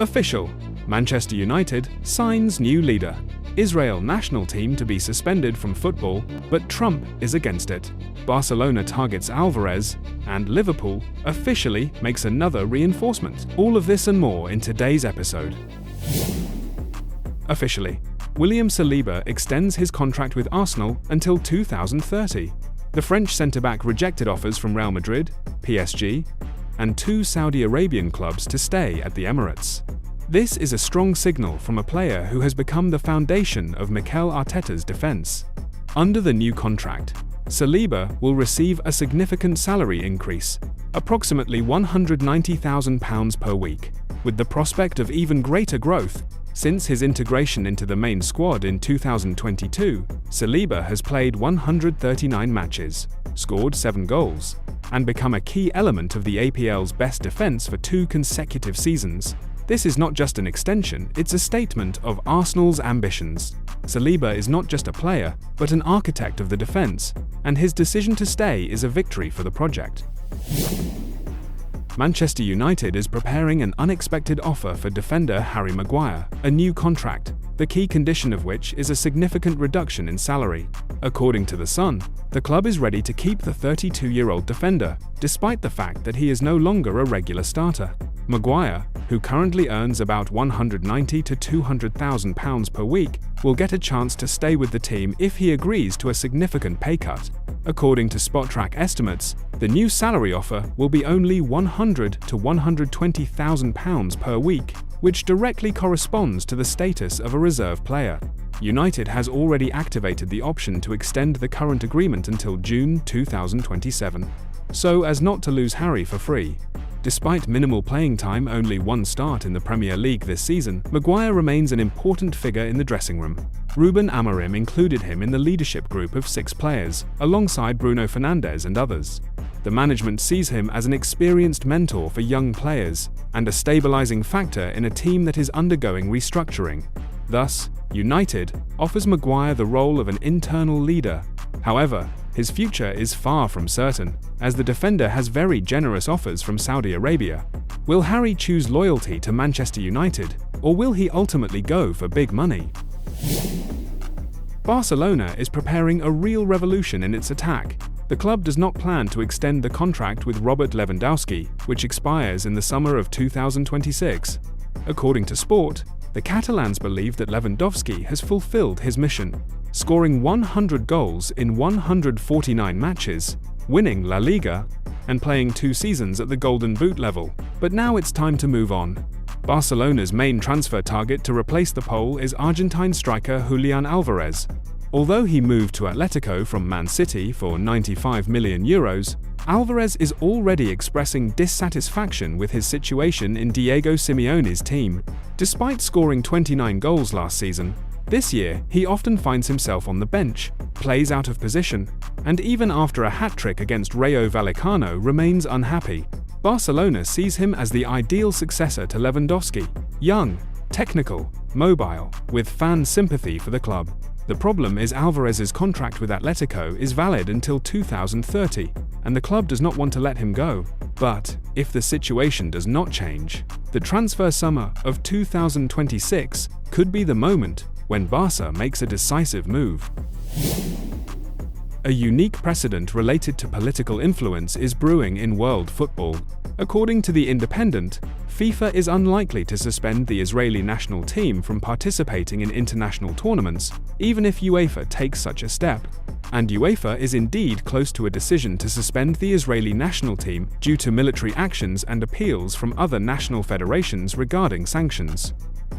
Official: Manchester United signs new leader. Israel national team to be suspended from football, but Trump is against it. Barcelona targets Alvarez, and Liverpool officially makes another reinforcement. All of this and more in today's episode. Officially, William Saliba extends his contract with Arsenal until 2030. The French centre-back rejected offers from Real Madrid, PSG, and 2 Saudi Arabian clubs to stay at the Emirates. This is a strong signal from a player who has become the foundation of Mikel Arteta's defence. Under the new contract, Saliba will receive a significant salary increase, approximately £190,000 per week, with the prospect of even greater growth. Since his integration into the main squad in 2022, Saliba has played 139 matches, scored 7 goals, and become a key element of the APL's best defence for 2 consecutive seasons. This is not just an extension, it's a statement of Arsenal's ambitions. Saliba is not just a player, but an architect of the defence, and his decision to stay is a victory for the project. Manchester United is preparing an unexpected offer for defender Harry Maguire, a new contract, the key condition of which is a significant reduction in salary. According to The Sun, the club is ready to keep the 32-year-old defender, despite the fact that he is no longer a regular starter. Maguire, who currently earns about £190,000 to £200,000 per week, will get a chance to stay with the team if he agrees to a significant pay cut. According to SpotTrack estimates, the new salary offer will be only £100,000 to £120,000 per week, which directly corresponds to the status of a reserve player. United has already activated the option to extend the current agreement until June 2027, so as not to lose Harry for free. Despite minimal playing time, only 1 start in the Premier League this season, Maguire remains an important figure in the dressing room. Ruben Amorim included him in the leadership group of 6 players, alongside Bruno Fernandes and others. The management sees him as an experienced mentor for young players, and a stabilizing factor in a team that is undergoing restructuring. Thus, United offers Maguire the role of an internal leader. However, his future is far from certain, as the defender has very generous offers from Saudi Arabia. Will Harry choose loyalty to Manchester United, or will he ultimately go for big money? Barcelona is preparing a real revolution in its attack. The club does not plan to extend the contract with Robert Lewandowski, which expires in the summer of 2026. According to Sport, the Catalans believe that Lewandowski has fulfilled his mission, scoring 100 goals in 149 matches, winning La Liga, and playing 2 seasons at the Golden Boot level. But now it's time to move on. Barcelona's main transfer target to replace the Pole is Argentine striker Julian Alvarez. Although he moved to Atletico from Man City for €95 million, Alvarez is already expressing dissatisfaction with his situation in Diego Simeone's team. Despite scoring 29 goals last season, this year he often finds himself on the bench, plays out of position, and even after a hat-trick against Rayo Vallecano remains unhappy. Barcelona sees him as the ideal successor to Lewandowski, young, technical, mobile, with fan sympathy for the club. The problem is Alvarez's contract with Atletico is valid until 2030, and the club does not want to let him go. But if the situation does not change, the transfer summer of 2026 could be the moment when Barca makes a decisive move. A unique precedent related to political influence is brewing in world football. According to The Independent, FIFA is unlikely to suspend the Israeli national team from participating in international tournaments, even if UEFA takes such a step. And UEFA is indeed close to a decision to suspend the Israeli national team due to military actions and appeals from other national federations regarding sanctions.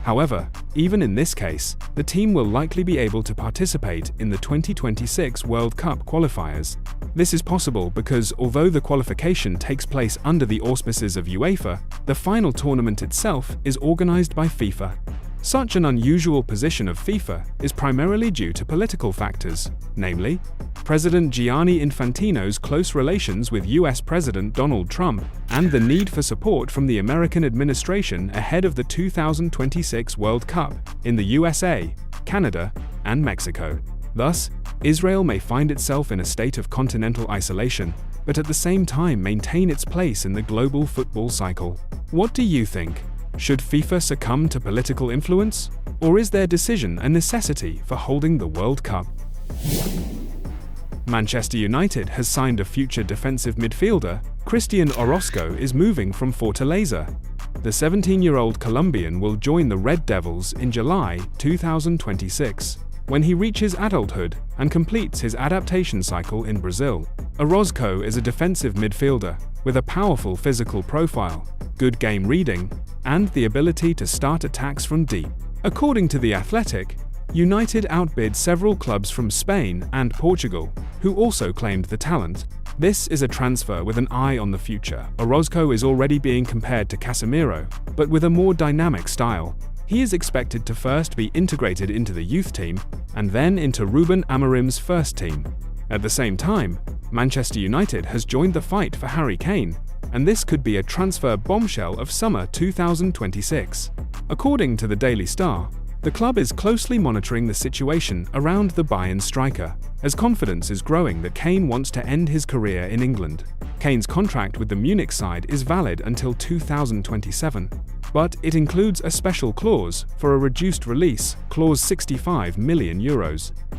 However, even in this case, the team will likely be able to participate in the 2026 World Cup qualifiers. This is possible because although the qualification takes place under the auspices of UEFA, the final tournament itself is organized by FIFA. Such an unusual position of FIFA is primarily due to political factors, namely, President Gianni Infantino's close relations with US President Donald Trump and the need for support from the American administration ahead of the 2026 World Cup in the USA, Canada, and Mexico. Thus, Israel may find itself in a state of continental isolation, but at the same time maintain its place in the global football cycle. What do you think? Should FIFA succumb to political influence? Or is their decision a necessity for holding the World Cup? Manchester United has signed a future defensive midfielder. Christian Orozco is moving from Fortaleza. The 17-year-old Colombian will join the Red Devils in July 2026, when he reaches adulthood and completes his adaptation cycle in Brazil. Orozco is a defensive midfielder with a powerful physical profile, good game reading, and the ability to start attacks from deep. According to The Athletic, United outbid several clubs from Spain and Portugal, who also claimed the talent. This is a transfer with an eye on the future. Orozco is already being compared to Casemiro, but with a more dynamic style. He is expected to first be integrated into the youth team, and then into Ruben Amorim's first team. At the same time, Manchester United has joined the fight for Harry Kane, and this could be a transfer bombshell of summer 2026. According to the Daily Star, the club is closely monitoring the situation around the Bayern striker, as confidence is growing that Kane wants to end his career in England. Kane's contract with the Munich side is valid until 2027, but it includes a special clause for a reduced release, clause €65 million.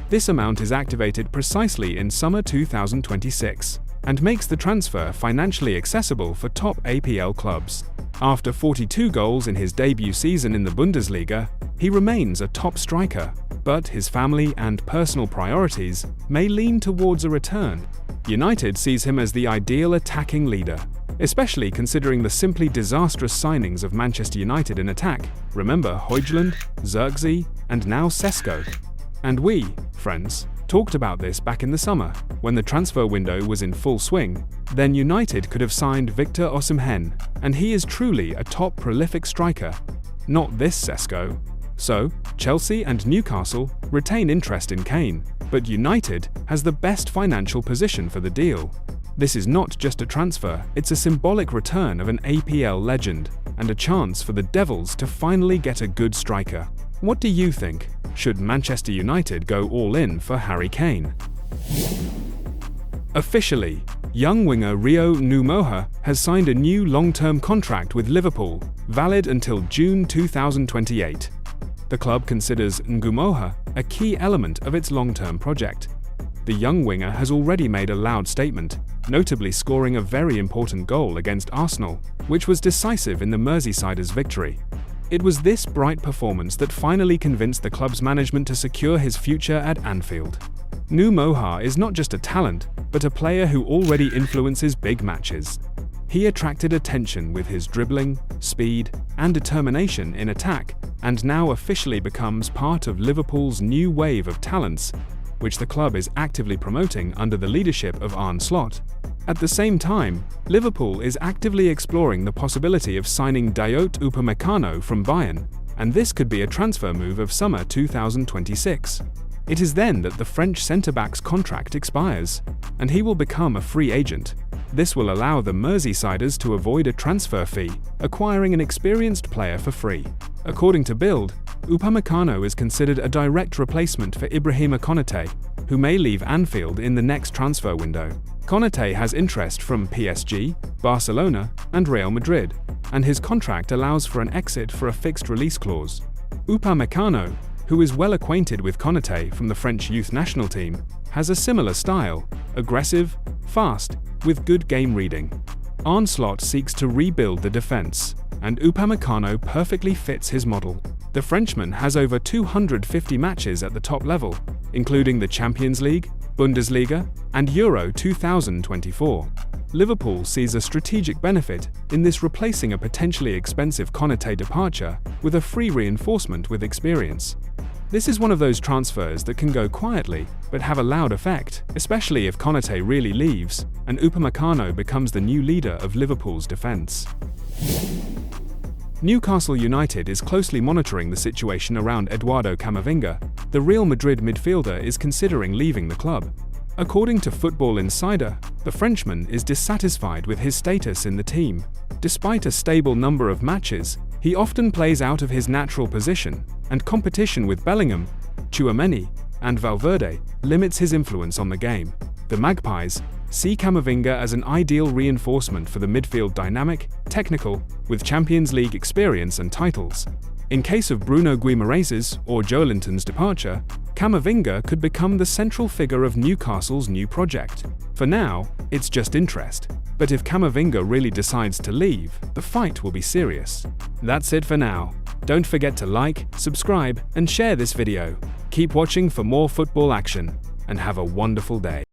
This amount is activated precisely in summer 2026 and makes the transfer financially accessible for top APL clubs. After 42 goals in his debut season in the Bundesliga, he remains a top striker, but his family and personal priorities may lean towards a return. United sees him as the ideal attacking leader, especially considering the simply disastrous signings of Manchester United in attack. Remember Højlund, Zirkzee, and now Sesko. And we, friends, talked about this back in the summer, when the transfer window was in full swing. Then United could have signed Victor Osimhen, and he is truly a top prolific striker. Not this Sesko. So, Chelsea and Newcastle retain interest in Kane, but United has the best financial position for the deal. This is not just a transfer, it's a symbolic return of an APL legend, and a chance for the Devils to finally get a good striker. What do you think? Should Manchester United go all in for Harry Kane? Officially, young winger Rio Ngumoha has signed a new long-term contract with Liverpool, valid until June 2028. The club considers Ngumoha a key element of its long-term project. The young winger has already made a loud statement, notably scoring a very important goal against Arsenal, which was decisive in the Merseysiders' victory. It was this bright performance that finally convinced the club's management to secure his future at Anfield. Ngumoha is not just a talent, but a player who already influences big matches. He attracted attention with his dribbling, speed, and determination in attack, and now officially becomes part of Liverpool's new wave of talents, which the club is actively promoting under the leadership of Arne Slot. At the same time, Liverpool is actively exploring the possibility of signing Dayot Upamecano from Bayern, and this could be a transfer move of summer 2026. It is then that the French centre-back's contract expires, and he will become a free agent. This will allow the Merseysiders to avoid a transfer fee, acquiring an experienced player for free. According to Bild, Upamecano is considered a direct replacement for Ibrahima Konate, who may leave Anfield in the next transfer window. Konate has interest from PSG, Barcelona, and Real Madrid, and his contract allows for an exit for a fixed release clause. Upamecano, who is well acquainted with Konate from the French youth national team, has a similar style, aggressive, fast, with good game reading. Arne Slot seeks to rebuild the defense, and Upamecano perfectly fits his model. The Frenchman has over 250 matches at the top level, including the Champions League, Bundesliga, and Euro 2024. Liverpool sees a strategic benefit in this, replacing a potentially expensive Konate departure with a free reinforcement with experience. This is one of those transfers that can go quietly, but have a loud effect, especially if Konate really leaves, and Upamecano becomes the new leader of Liverpool's defence. Newcastle United is closely monitoring the situation around Eduardo Camavinga. The Real Madrid midfielder is considering leaving the club. According to Football Insider, the Frenchman is dissatisfied with his status in the team. Despite a stable number of matches, he often plays out of his natural position, and competition with Bellingham, Tchouaméni, and Valverde limits his influence on the game. The Magpies, see Camavinga as an ideal reinforcement for the midfield, dynamic, technical, with Champions League experience and titles. In case of Bruno Guimaraes' or Joelinton's departure, Camavinga could become the central figure of Newcastle's new project. For now, it's just interest. But if Camavinga really decides to leave, the fight will be serious. That's it for now. Don't forget to like, subscribe, and share this video. Keep watching for more football action, and have a wonderful day.